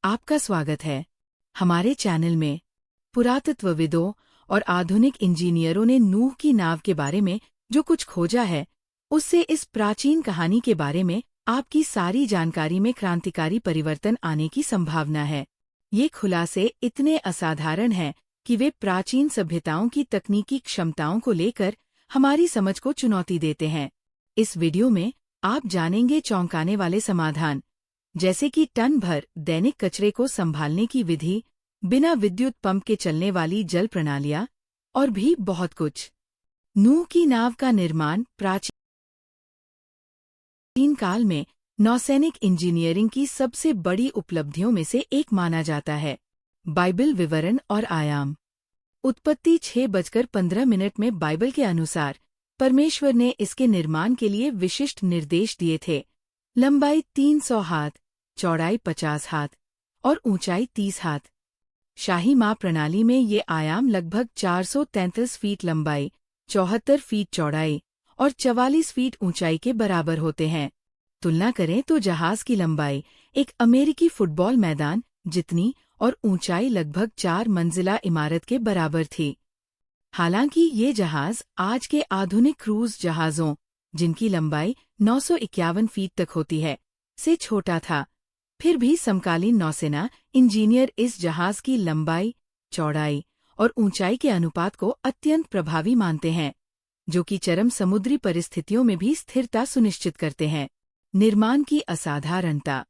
आपका स्वागत है हमारे चैनल में। पुरातत्वविदों और आधुनिक इंजीनियरों ने नूह की नाव के बारे में जो कुछ खोजा है, उससे इस प्राचीन कहानी के बारे में आपकी सारी जानकारी में क्रांतिकारी परिवर्तन आने की संभावना है। ये खुलासे इतने असाधारण हैं कि वे प्राचीन सभ्यताओं की तकनीकी क्षमताओं को लेकर हमारी समझ को चुनौती देते हैं। इस वीडियो में आप जानेंगे चौंकाने वाले समाधान, जैसे कि टन भर दैनिक कचरे को संभालने की विधि, बिना विद्युत पंप के चलने वाली जल प्रणालियां और भी बहुत कुछ। नूह की नाव का निर्माण प्राचीन काल में नौसैनिक इंजीनियरिंग की सबसे बड़ी उपलब्धियों में से एक माना जाता है। बाइबल विवरण और आयाम। उत्पत्ति 6:15 में बाइबल के अनुसार परमेश्वर ने इसके निर्माण के लिए विशिष्ट निर्देश दिए थे। लंबाई 300 हाथ, चौड़ाई 50 हाथ और ऊंचाई 30 हाथ। शाही माप प्रणाली में ये आयाम लगभग 433 फीट लंबाई, 74 फीट चौड़ाई और 44 फीट ऊंचाई के बराबर होते हैं। तुलना करें तो जहाज की लंबाई एक अमेरिकी फुटबॉल मैदान जितनी और ऊंचाई लगभग 4 मंजिला इमारत के बराबर थी। हालांकि ये जहाज आज के आधुनिक क्रूज जहाज़ों, जिनकी लंबाई 951 फीट तक होती है, से छोटा था। फिर भी समकालीन नौसेना इंजीनियर इस जहाज की लंबाई, चौड़ाई और ऊंचाई के अनुपात को अत्यंत प्रभावी मानते हैं, जो कि चरम समुद्री परिस्थितियों में भी स्थिरता सुनिश्चित करते हैं। निर्माण की असाधारणता।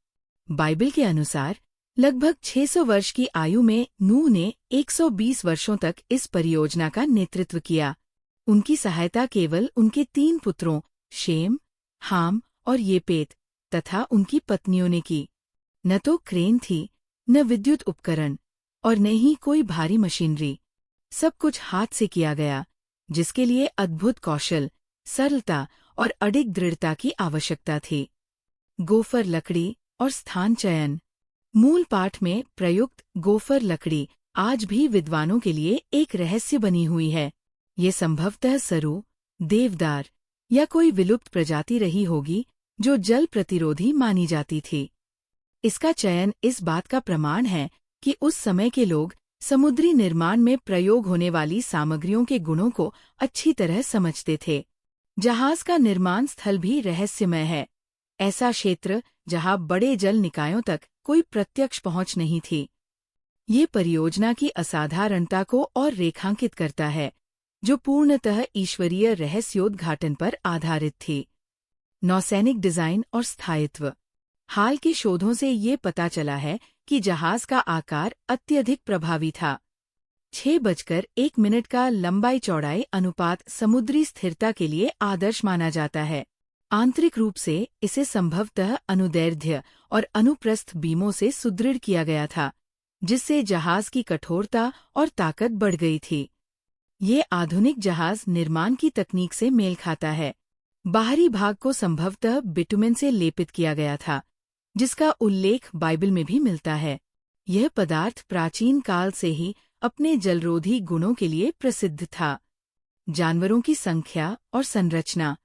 बाइबल के अनुसार लगभग 600 वर्ष की आयु में नूह ने 120 वर्षों तक इस परियोजना का नेतृत्व किया। उनकी सहायता केवल उनके 3 पुत्रों शेम, हाम और येपेत तथा उनकी पत्नियों ने की। न तो क्रेन थी, न विद्युत उपकरण और न ही कोई भारी मशीनरी। सब कुछ हाथ से किया गया, जिसके लिए अद्भुत कौशल, सरलता और अडिग दृढ़ता की आवश्यकता थी। गोफर लकड़ी और स्थान चयन। मूल पाठ में प्रयुक्त गोफर लकड़ी आज भी विद्वानों के लिए एक रहस्य बनी हुई है। ये संभवतः सरू, देवदार या कोई विलुप्त प्रजाति रही होगी जो जल प्रतिरोधी मानी जाती थी। इसका चयन इस बात का प्रमाण है कि उस समय के लोग समुद्री निर्माण में प्रयोग होने वाली सामग्रियों के गुणों को अच्छी तरह समझते थे। जहाज का निर्माण स्थल भी रहस्यमय है। ऐसा क्षेत्र जहां बड़े जल निकायों तक कोई प्रत्यक्ष पहुंच नहीं थी। ये परियोजना की असाधारणता को और रेखांकित करता है, जो पूर्णतः ईश्वरीय रहस्योद्घाटन पर आधारित थी। नौसैनिक डिजाइन और स्थायित्व। हाल के शोधों से ये पता चला है कि जहाज का आकार अत्यधिक प्रभावी था। 6:01 का लंबाई चौड़ाई अनुपात समुद्री स्थिरता के लिए आदर्श माना जाता है। आंतरिक रूप से इसे संभवतः अनुदैर्ध्य और अनुप्रस्थ बीमों से सुदृढ़ किया गया था, जिससे जहाज की कठोरता और ताकत बढ़ गई थी। ये आधुनिक जहाज निर्माण की तकनीक से मेल खाता है। बाहरी भाग को संभवतः बिटुमेन से लेपित किया गया था, जिसका उल्लेख बाइबल में भी मिलता है। यह पदार्थ प्राचीन काल से ही अपने जलरोधी गुणों के लिए प्रसिद्ध था। जानवरों की संख्या और संरचना।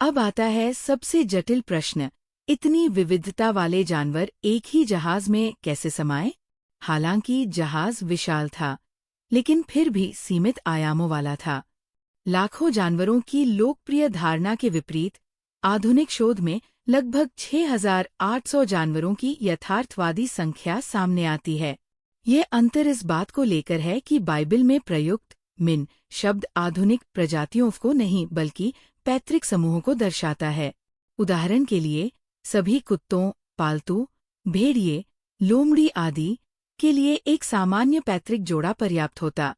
अब आता है सबसे जटिल प्रश्न, इतनी विविधता वाले जानवर एक ही जहाज में कैसे समाये? हालांकि जहाज विशाल था, लेकिन फिर भी सीमित आयामों वाला था। लाखों जानवरों की लोकप्रिय धारणा के विपरीत आधुनिक शोध में लगभग 6,800 जानवरों की यथार्थवादी संख्या सामने आती है। यह अंतर इस बात को लेकर है कि बाइबल में प्रयुक्त मिन शब्द आधुनिक प्रजातियों को नहीं बल्कि पैतृक समूहों को दर्शाता है। उदाहरण के लिए, सभी कुत्तों, पालतू, भेड़िए, लोमड़ी आदि के लिए एक सामान्य पैतृक जोड़ा पर्याप्त होता।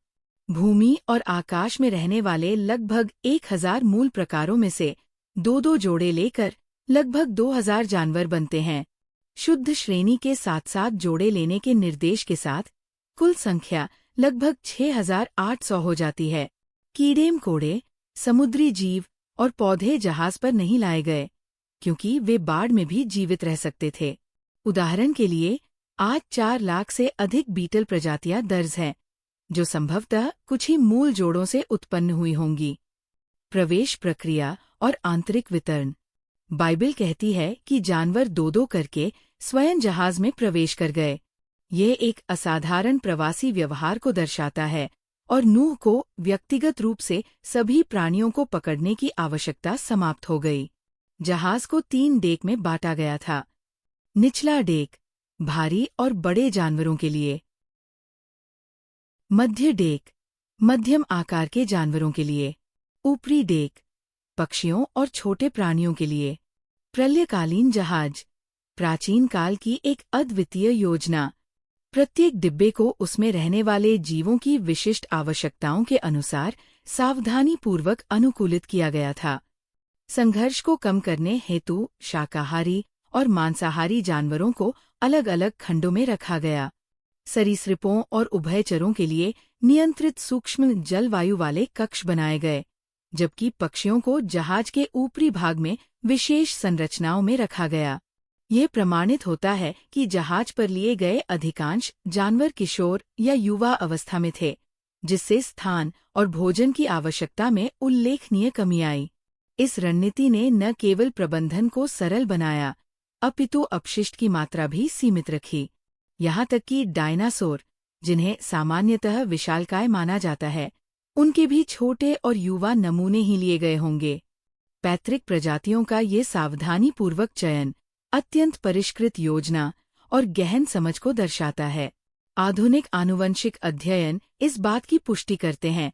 भूमि और आकाश में रहने वाले लगभग 1000 मूल प्रकारों में से 2-2 जोड़े लेकर लगभग 2000 जानवर बनते हैं। शुद्ध श्रेणी के साथ साथ जोड़े लेने के निर्देश के साथ कुल संख्या लगभग 6,800 हो जाती है। कीड़े मकोड़े, समुद्री जीव और पौधे जहाज पर नहीं लाए गए, क्योंकि वे बाढ़ में भी जीवित रह सकते थे। उदाहरण के लिए, आज 4 लाख से अधिक बीटल प्रजातियां दर्ज हैं, जो संभवतः कुछ ही मूल जोड़ों से उत्पन्न हुई होंगी। प्रवेश प्रक्रिया और आंतरिक वितरण। बाइबल कहती है कि जानवर 2-2 करके स्वयं जहाज में प्रवेश कर गए। ये एक असाधारण प्रवासी व्यवहार को दर्शाता है और नूह को व्यक्तिगत रूप से सभी प्राणियों को पकड़ने की आवश्यकता समाप्त हो गई। जहाज को 3 डेक में बांटा गया था। निचला डेक भारी और बड़े जानवरों के लिए, मध्य डेक मध्यम आकार के जानवरों के लिए, ऊपरी डेक पक्षियों और छोटे प्राणियों के लिए। प्रलयकालीन जहाज प्राचीन काल की एक अद्वितीय योजना। प्रत्येक डिब्बे को उसमें रहने वाले जीवों की विशिष्ट आवश्यकताओं के अनुसार सावधानीपूर्वक अनुकूलित किया गया था। संघर्ष को कम करने हेतु शाकाहारी और मांसाहारी जानवरों को अलग अलग खंडों में रखा गया। सरीसृपों और उभयचरों के लिए नियंत्रित सूक्ष्म जलवायु वाले कक्ष बनाए गए, जबकि पक्षियों को जहाज के ऊपरी भाग में विशेष संरचनाओं में रखा गया। ये प्रमाणित होता है कि जहाज पर लिए गए अधिकांश जानवर किशोर या युवा अवस्था में थे, जिससे स्थान और भोजन की आवश्यकता में उल्लेखनीय कमी आई। इस रणनीति ने न केवल प्रबंधन को सरल बनाया, अपितु अपशिष्ट की मात्रा भी सीमित रखी। यहाँ तक कि डायनासोर, जिन्हें सामान्यतः विशालकाय माना जाता है, उनके भी छोटे और युवा नमूने ही लिए गए होंगे। पैतृक प्रजातियों का ये सावधानीपूर्वक चयन अत्यंत परिष्कृत योजना और गहन समझ को दर्शाता है। आधुनिक आनुवंशिक अध्ययन इस बात की पुष्टि करते हैं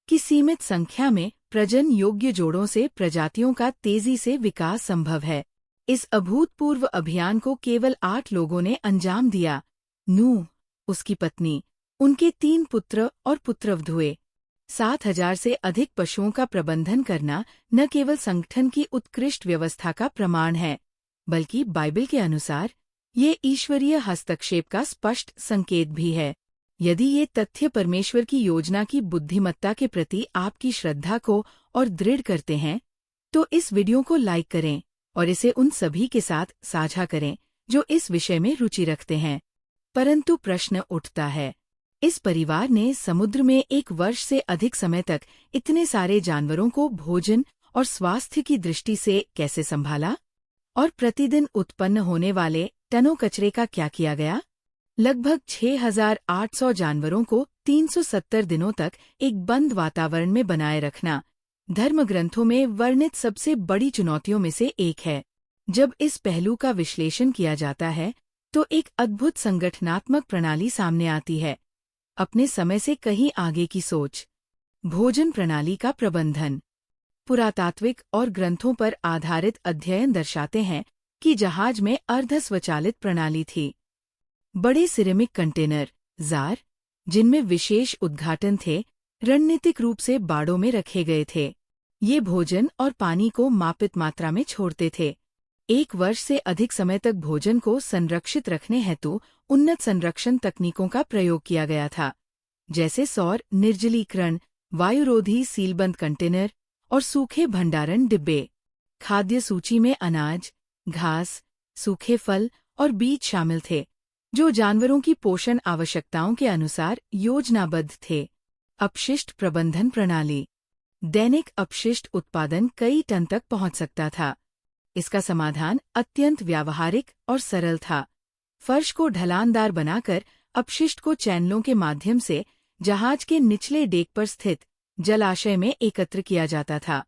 कि सीमित संख्या में प्रजनन योग्य जोड़ों से प्रजातियों का तेजी से विकास संभव है। इस अभूतपूर्व अभियान को केवल 8 लोगों ने अंजाम दिया। नूह, उसकी पत्नी, उनके 3 पुत्र और पुत्रवधुएं। 7,000 से अधिक पशुओं का प्रबंधन करना न केवल संगठन की उत्कृष्ट व्यवस्था का प्रमाण है, बल्कि बाइबल के अनुसार ये ईश्वरीय हस्तक्षेप का स्पष्ट संकेत भी है। यदि ये तथ्य परमेश्वर की योजना की बुद्धिमत्ता के प्रति आपकी श्रद्धा को और दृढ़ करते हैं, तो इस वीडियो को लाइक करें और इसे उन सभी के साथ साझा करें जो इस विषय में रुचि रखते हैं। परंतु प्रश्न उठता है, इस परिवार ने समुद्र में 1 वर्ष से अधिक समय तक इतने सारे जानवरों को भोजन और स्वास्थ्य की दृष्टि से कैसे संभाला? और प्रतिदिन उत्पन्न होने वाले टनों कचरे का क्या किया गया? लगभग 6,800 जानवरों को 370 दिनों तक एक बंद वातावरण में बनाए रखना धर्मग्रंथों में वर्णित सबसे बड़ी चुनौतियों में से एक है। जब इस पहलू का विश्लेषण किया जाता है, तो एक अद्भुत संगठनात्मक प्रणाली सामने आती है। अपने समय से कहीं आगे की सोच। भोजन प्रणाली का प्रबंधन। पुरातात्विक और ग्रंथों पर आधारित अध्ययन दर्शाते हैं कि जहाज में अर्धस्वचालित प्रणाली थी। बड़े सिरेमिक कंटेनर जार, जिनमें विशेष उद्घाटन थे, रणनीतिक रूप से बाड़ों में रखे गए थे। ये भोजन और पानी को मापित मात्रा में छोड़ते थे। 1 वर्ष से अधिक समय तक भोजन को संरक्षित रखने हेतु उन्नत संरक्षण तकनीकों का प्रयोग किया गया था, जैसे सौर निर्जलीकरण, वायुरोधी सीलबंद कंटेनर और सूखे भंडारण डिब्बे। खाद्य सूची में अनाज, घास, सूखे फल और बीज शामिल थे, जो जानवरों की पोषण आवश्यकताओं के अनुसार योजनाबद्ध थे। अपशिष्ट प्रबंधन प्रणाली। दैनिक अपशिष्ट उत्पादन कई टन तक पहुंच सकता था। इसका समाधान अत्यंत व्यावहारिक और सरल था। फर्श को ढलानदार बनाकर अपशिष्ट को चैनलों के माध्यम से जहाज के निचले डेक पर स्थित जलाशय में एकत्र किया जाता था।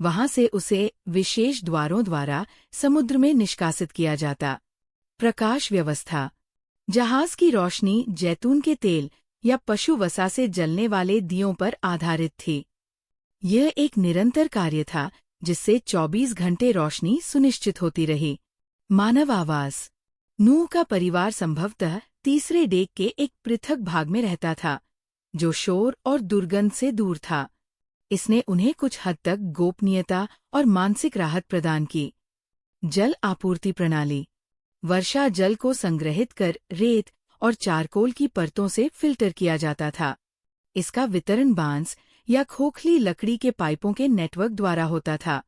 वहां से उसे विशेष द्वारों द्वारा समुद्र में निष्कासित किया जाता। प्रकाश व्यवस्था। जहाज की रोशनी जैतून के तेल या पशु वसा से जलने वाले दियों पर आधारित थी। यह एक निरंतर कार्य था, जिससे 24 घंटे रोशनी सुनिश्चित होती रही। मानव आवास। नूह का परिवार संभवतः तीसरे डेक के एक पृथक भाग में रहता था, जो शोर और दुर्गंध से दूर था। इसने उन्हें कुछ हद तक गोपनीयता और मानसिक राहत प्रदान की। जल आपूर्ति प्रणाली। वर्षा जल को संग्रहित कर रेत और चारकोल की परतों से फिल्टर किया जाता था। इसका वितरण बांस या खोखली लकड़ी के पाइपों के नेटवर्क द्वारा होता था।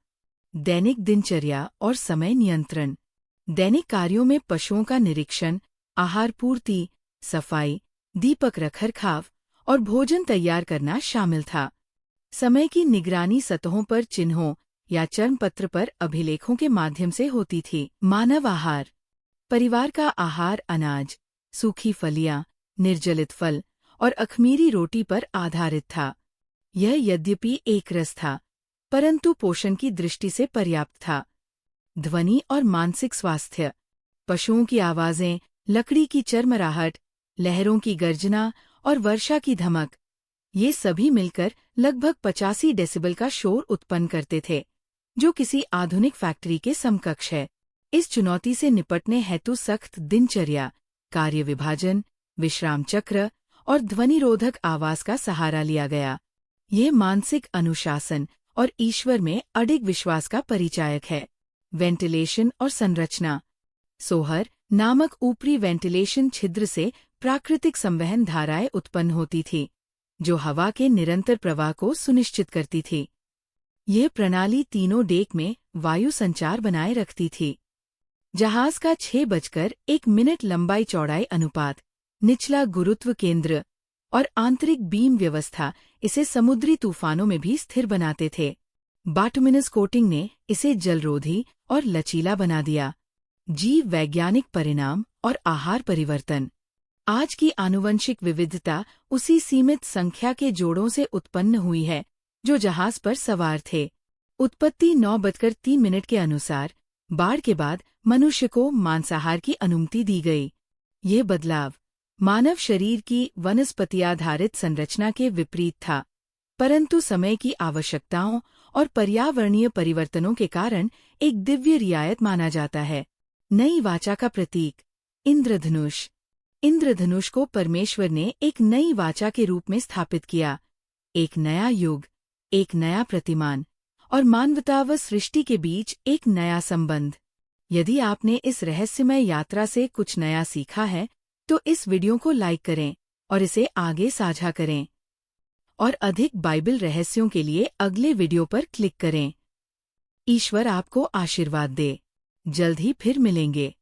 दैनिक दिनचर्या और समय नियंत्रण। दैनिक कार्यों में पशुओं का निरीक्षण, आहार पूर्ति, सफाई, दीपक रखरखाव और भोजन तैयार करना शामिल था। समय की निगरानी सतहों पर चिन्हों या चर्मपत्र पर अभिलेखों के माध्यम से होती थी। मानव आहार। परिवार का आहार अनाज, सूखी फलियां, निर्जलित फल और अखमीरी रोटी पर आधारित था। यह यद्यपि एक रस था, परंतु पोषण की दृष्टि से पर्याप्त था। ध्वनि और मानसिक स्वास्थ्य। पशुओं की आवाजें, लकड़ी की चरमराहट, लहरों की गर्जना और वर्षा की धमक, ये सभी मिलकर लगभग 85 डेसिबल का शोर उत्पन्न करते थे, जो किसी आधुनिक फैक्ट्री के समकक्ष है। इस चुनौती से निपटने हेतु सख्त दिनचर्या, कार्य विभाजन, विश्राम चक्र और ध्वनिरोधक आवाज का सहारा लिया गया। यह मानसिक अनुशासन और ईश्वर में अडिग विश्वास का परिचायक है। वेंटिलेशन और संरचना। सोहर नामक ऊपरी वेंटिलेशन छिद्र से प्राकृतिक संवहन धाराएं उत्पन्न होती थी, जो हवा के निरंतर प्रवाह को सुनिश्चित करती थी। यह प्रणाली तीनों डेक में वायु संचार बनाए रखती थी। जहाज का 6:01 लंबाई चौड़ाई अनुपात, निचला गुरुत्व केंद्र और आंतरिक बीम व्यवस्था इसे समुद्री तूफानों में भी स्थिर बनाते थे। बाटुमिनस कोटिंग ने इसे जलरोधी और लचीला बना दिया। जीव वैज्ञानिक परिणाम और आहार परिवर्तन। आज की आनुवंशिक विविधता उसी सीमित संख्या के जोड़ों से उत्पन्न हुई है जो जहाज पर सवार थे। उत्पत्ति 9:03 के अनुसार बाढ़ के बाद मनुष्य को मांसाहार की अनुमति दी गई। ये बदलाव मानव शरीर की वनस्पतियाधारित संरचना के विपरीत था, परंतु समय की आवश्यकताओं और पर्यावरणीय परिवर्तनों के कारण एक दिव्य रियायत माना जाता है। नई वाचा का प्रतीक इंद्रधनुष। इंद्रधनुष को परमेश्वर ने एक नई वाचा के रूप में स्थापित किया। एक नया युग, एक नया प्रतिमान और मानवता व सृष्टि के बीच एक नया संबंध। यदि आपने इस रहस्यमय यात्रा से कुछ नया सीखा है, तो इस वीडियो को लाइक करें और इसे आगे साझा करें। और अधिक बाइबल रहस्यों के लिए अगले वीडियो पर क्लिक करें। ईश्वर आपको आशीर्वाद दे। जल्द ही फिर मिलेंगे।